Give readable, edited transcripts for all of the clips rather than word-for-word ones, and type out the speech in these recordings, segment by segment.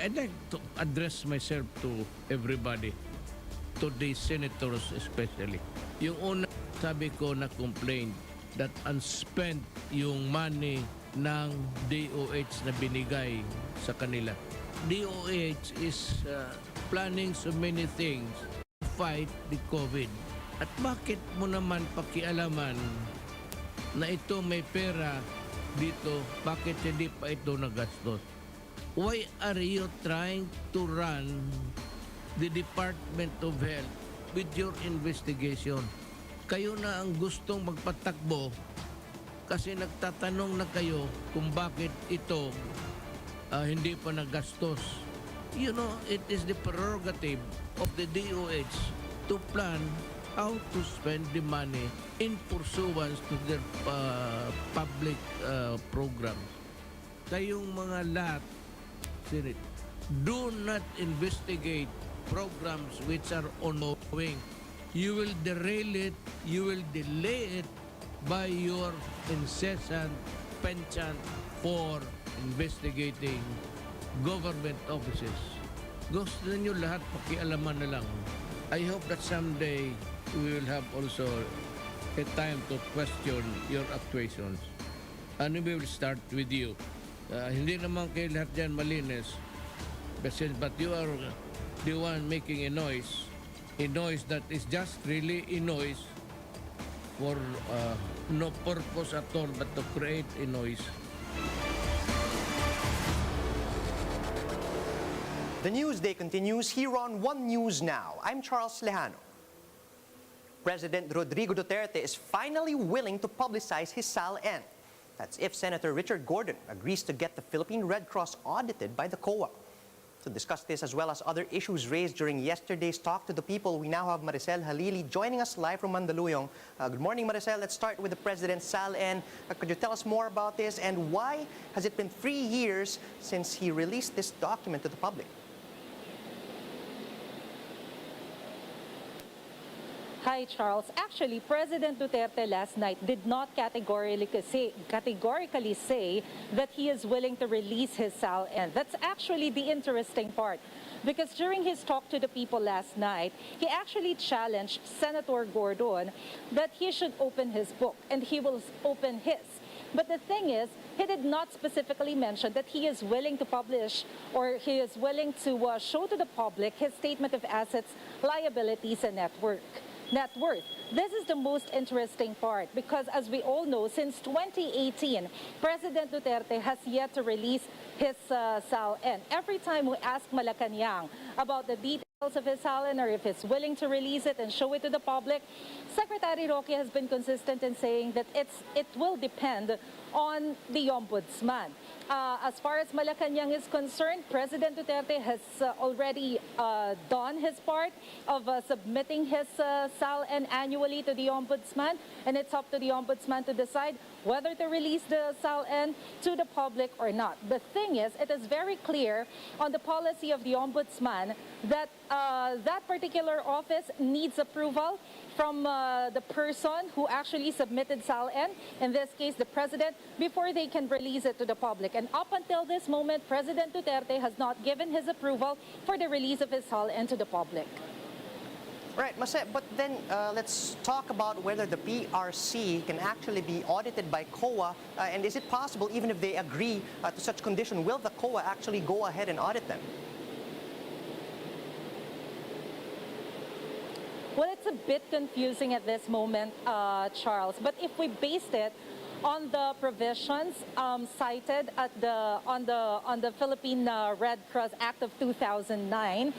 I'd like to address myself to everybody, to the senators especially. Yung una, sabi ko na complaint that unspent yung money ng DOH na binigay sa kanila. DOH is planning so many things to fight the COVID. At bakit mo naman pakialaman na ito may pera dito, bakit hindi pa ito nagastos? Why are you trying to run the Department of Health with your investigation? Kayo na ang gustong magpatakbo kasi nagtatanong na kayo kung bakit ito hindi pa nagastos. You know, it is the prerogative of the DOH to plan how to spend the money in pursuance to their public programs. Kayong mga lahat, Senate, do not investigate programs which are ongoing. You will derail it, you will delay it by your incessant penchant for investigating government offices. Gusto ninyo lahat pakialaman na lang. I hope that someday we will have also a time to question your actuations. And we will start with you. Hindi naman kayo lahat dyan malinis. But you are the one making a noise that is just really a noise for no purpose at all but to create a noise. The news day continues here on One News Now. I'm Charles Lejano. President Rodrigo Duterte is finally willing to publicize his SALN. That's if Senator Richard Gordon agrees to get the Philippine Red Cross audited by the COA. To discuss this as well as other issues raised during yesterday's Talk to the People, we now have Maricel Halili joining us live from Mandaluyong. Good morning, Maricel. Let's start with the President's SALN. Could you tell us more about this and why has it been 3 years since he released this document to the public? Hi, Charles. Actually, President Duterte last night did not categorically say that he is willing to release his SALN. That's actually the interesting part. Because during his talk to the people last night, he actually challenged Senator Gordon that he should open his book, and he will open his. But the thing is, he did not specifically mention that he is willing to publish or he is willing to show to the public his statement of assets, liabilities, and net worth. This is the most interesting part because, as we all know, since 2018, President Duterte has yet to release his SALN. Every time we ask Malacanang about the details of his SALN or if he's willing to release it and show it to the public, Secretary Roque has been consistent in saying that it will depend on the Ombudsman. As far as Malacanang is concerned, President Duterte has already done his part of submitting his SALN annually to the Ombudsman, and it's up to the Ombudsman to decide whether to release the SALN to the public or not. The thing is, it is very clear on the policy of the Ombudsman that that particular office needs approval from the person who actually submitted SALN, in this case the President, before they can release it to the public. And up until this moment, President Duterte has not given his approval for the release of his SALN to the public. Right, but then let's talk about whether the PRC can actually be audited by COA, and is it possible, even if they agree to such condition, will the COA actually go ahead and audit them? Well, it's a bit confusing at this moment, Charles, but if we based it on the provisions cited at on the Philippine Red Cross Act of 2009,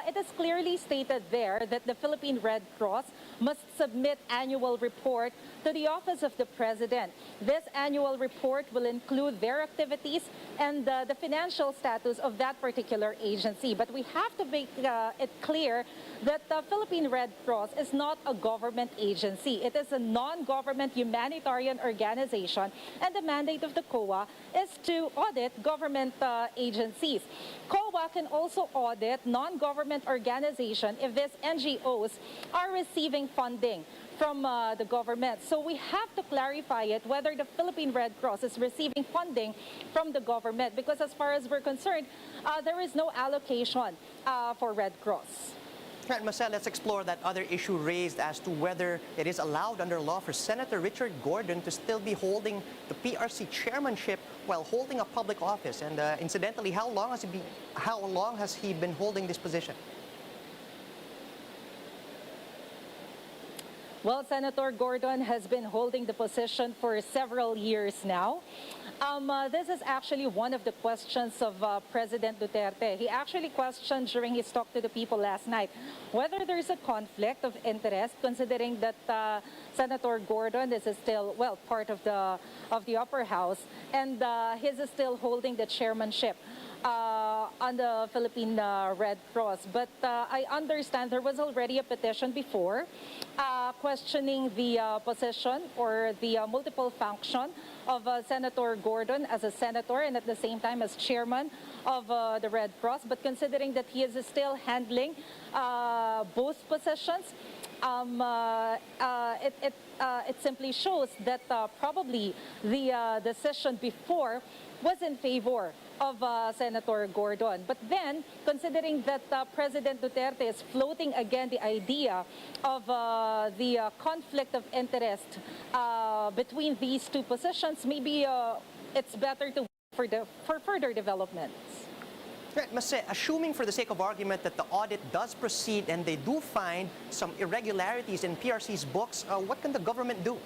it is clearly stated there that the Philippine Red Cross must submit annual report to the Office of the President. This annual report will include their activities and the financial status of that particular agency. But we have to make it clear that the Philippine Red Cross is not a government agency. It is a non-government humanitarian organization, and the mandate of the COA is to audit government agencies. COA can also audit non-government organizations if these NGOs are receiving funding from the government. So we have to clarify it whether the Philippine Red Cross is receiving funding from the government, because as far as we're concerned, there is no allocation for Red Cross. Right, Marcel, let's explore that other issue raised as to whether it is allowed under law for Senator Richard Gordon to still be holding the PRC chairmanship while holding a public office. And incidentally, how long has he been holding this position? Well, Senator Gordon has been holding the position for several years now. This is actually one of the questions of President Duterte. He actually questioned during his talk to the people last night whether there's a conflict of interest, considering that Senator Gordon is still, well, part of the upper house, and he's still holding the chairmanship on the Philippine Red Cross. But I understand there was already a petition before questioning the position or the multiple function of Senator Gordon as a senator and at the same time as chairman of the Red Cross. But considering that he is still handling both positions, it simply shows that probably the decision before was in favor of Senator Gordon. But then, considering that President Duterte is floating again the idea of the conflict of interest between these two positions, maybe it's better to wait for further developments. Right, Marcel, assuming for the sake of argument that the audit does proceed and they do find some irregularities in PRC's books, what can the government do?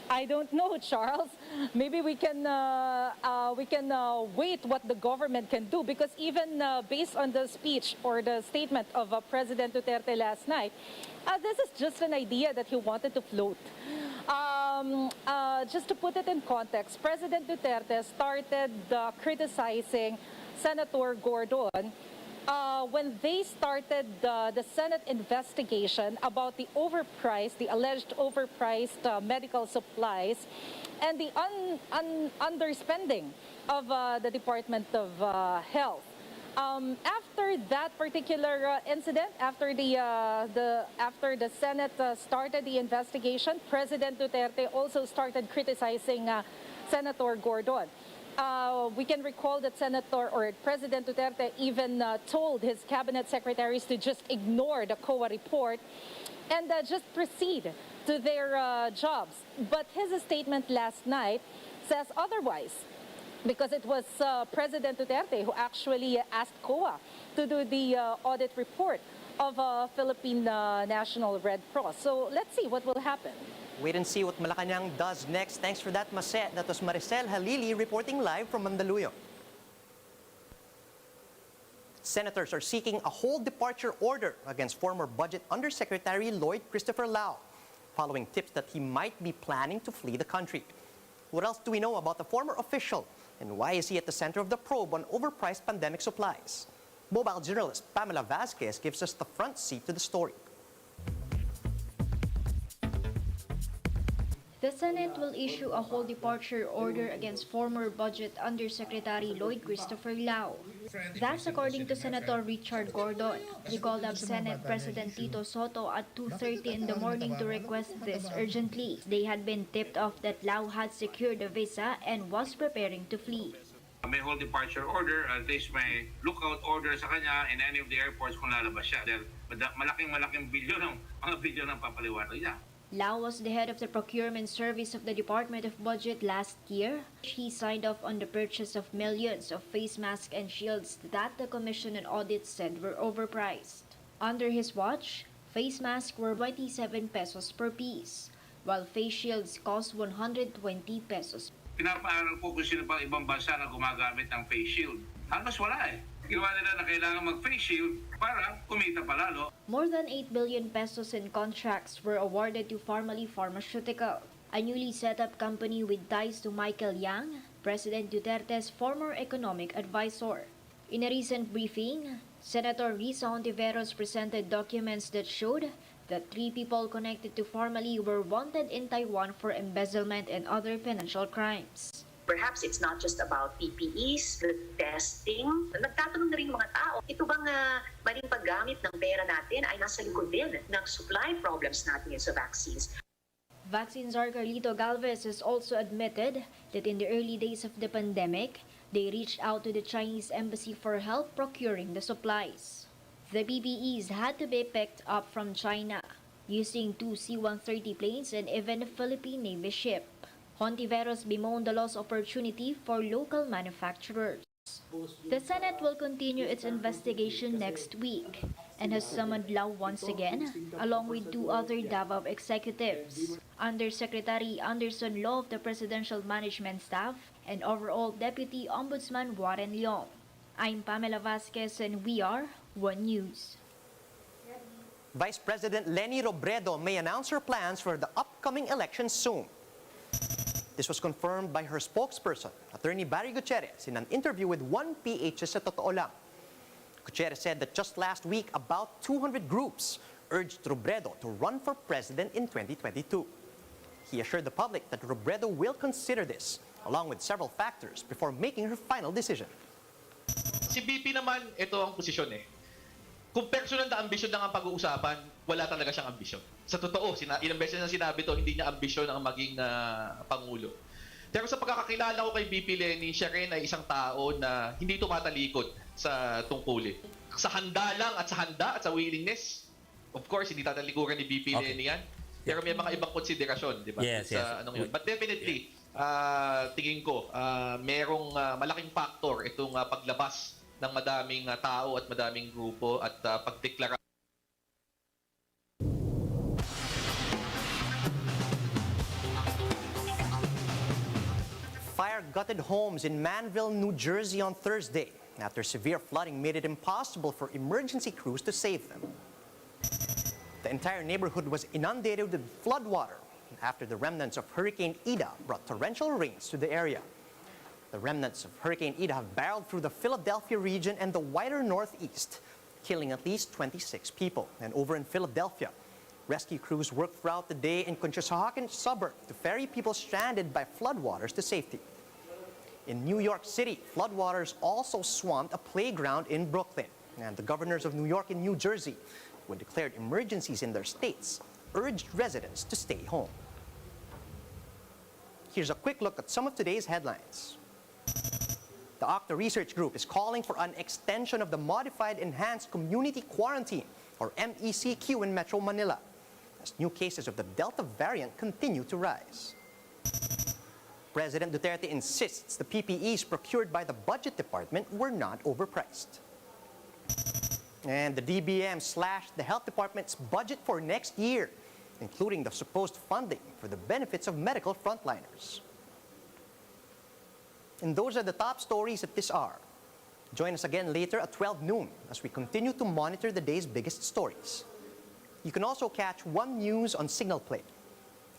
I don't know, Charles. Maybe we can wait what the government can do, because even based on the speech or the statement of President Duterte last night, this is just an idea that he wanted to float. Just to put it in context, President Duterte started criticizing Senator Gordon when they started the Senate investigation about the alleged overpriced medical supplies and the underspending of the Department of Health. After that particular incident, after the Senate started the investigation, President Duterte also started criticizing Senator Gordon. We can recall that President Duterte even told his cabinet secretaries to just ignore the COA report and just proceed to their jobs. But his statement last night says otherwise, because it was President Duterte who actually asked COA to do the audit report of Philippine National Red Cross. So let's see what will happen. Wait and see what Malacanang does next. Thanks for that, Marcel. That was Maricel Halili reporting live from Mandaluyong. Senators are seeking a whole departure order against former Budget Undersecretary Lloyd Christopher Lau, following tips that he might be planning to flee the country. What else do we know about the former official, and why is he at the center of the probe on overpriced pandemic supplies? Mobile journalist Pamela Vasquez gives us the front seat to the story. The Senate will issue a whole departure order against former Budget Undersecretary Lloyd Christopher Lau. That's according to Senator Richard Gordon. He called up Senate President Tito Soto at 2:30 in the morning to request this urgently. They had been tipped off that Lau had secured a visa and was preparing to flee. May whole departure order, at least may lookout order sa kanya in any of the airports kung lalabas siya. Dahil malaking bilyon ng papaliwanag niya. Lau was the head of the procurement service of the Department of Budget last year. He signed off on the purchase of millions of face masks and shields that the Commission on Audit said were overpriced. Under his watch, face masks were 27 pesos per piece, while face shields cost 120 pesos. Pinapaaral po kung sino pang ibang bansa na gumagamit ng face shield. Halos wala eh. Ginawa nila na kailangan mag-face shield para kumita palalo. More than 8 billion pesos in contracts were awarded to Pharmally Pharmaceutical, a newly set up company with ties to Michael Yang, President Duterte's former economic advisor. In a recent briefing, Senator Risa Hontiveros presented documents that showed that 3 people connected to Pharmally were wanted in Taiwan for embezzlement and other financial crimes. Perhaps it's not just about PPEs, the testing. Nagtatanong na rin mga tao, ito bang maling paggamit ng pera natin ay nasa likod din ng supply problems natin sa vaccines. Vaccine czar Carlito Galvez has also admitted that in the early days of the pandemic, they reached out to the Chinese embassy for help procuring the supplies. The PPEs had to be picked up from China using 2 C-130 planes and even a Philippine Navy ship. Hontiveros bemoaned the lost opportunity for local manufacturers. The Senate will continue its investigation next week and has summoned Lau once again, along with 2 other Davao executives, Undersecretary Anderson Law of the Presidential Management Staff and overall Deputy Ombudsman Warren Leong. I'm Pamela Vasquez and we are One News. Vice President Leni Robredo may announce her plans for the upcoming election soon. This was confirmed by her spokesperson, Attorney Barry Gutierrez, in an interview with 1PH sa Totoo Lang. Gutierrez said that just last week, about 200 groups urged Robredo to run for president in 2022. He assured the public that Robredo will consider this, along with several factors, before making her final decision. Si BP naman, ito ang posisyon eh. Kung personal na ambisyon lang ang pag-uusapan, wala talaga siyang ambisyon. Sa totoo, ilang beses na sinabi to, hindi niya ambisyon ang maging Pangulo. Pero sa pagkakakilala ko kay BP Leni, siya rin ay isang tao na hindi tumatalikod sa tungkulin. Sa handa lang at sa willingness, of course, hindi tatalikuran ni BP Leni yan. Pero may mga ibang konsiderasyon, di ba? Yes. Anong yun. But definitely, tingin ko, merong malaking factor itong paglabas ng madaming tao at madaming grupo at pagdeklara. Fire gutted homes in Manville, New Jersey on Thursday after severe flooding made it impossible for emergency crews to save them. The entire neighborhood was inundated with floodwater after the remnants of Hurricane Ida brought torrential rains to the area. The remnants of Hurricane Ida have barreled through the Philadelphia region and the wider Northeast, killing at least 26 people. And over in Philadelphia, rescue crews worked throughout the day in Conshohocken suburb to ferry people stranded by floodwaters to safety. In New York City, floodwaters also swamped a playground in Brooklyn. And the governors of New York and New Jersey, who had declared emergencies in their states, urged residents to stay home. Here's a quick look at some of today's headlines. The Octa Research Group is calling for an extension of the Modified Enhanced Community Quarantine, or MECQ, in Metro Manila, as new cases of the Delta variant continue to rise. President Duterte insists the PPEs procured by the Budget Department were not overpriced. And the DBM slashed the Health Department's budget for next year, including the supposed funding for the benefits of medical frontliners. And those are the top stories at this hour. Join us again later at 12 noon as we continue to monitor the day's biggest stories. You can also catch One News on Signal Play.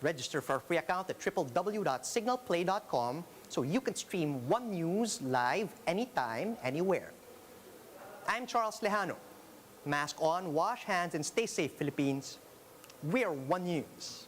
Register for a free account at www.signalplay.com so you can stream One News live anytime, anywhere. I'm Charles Lejano. Mask on, wash hands, and stay safe, Philippines. We are One News.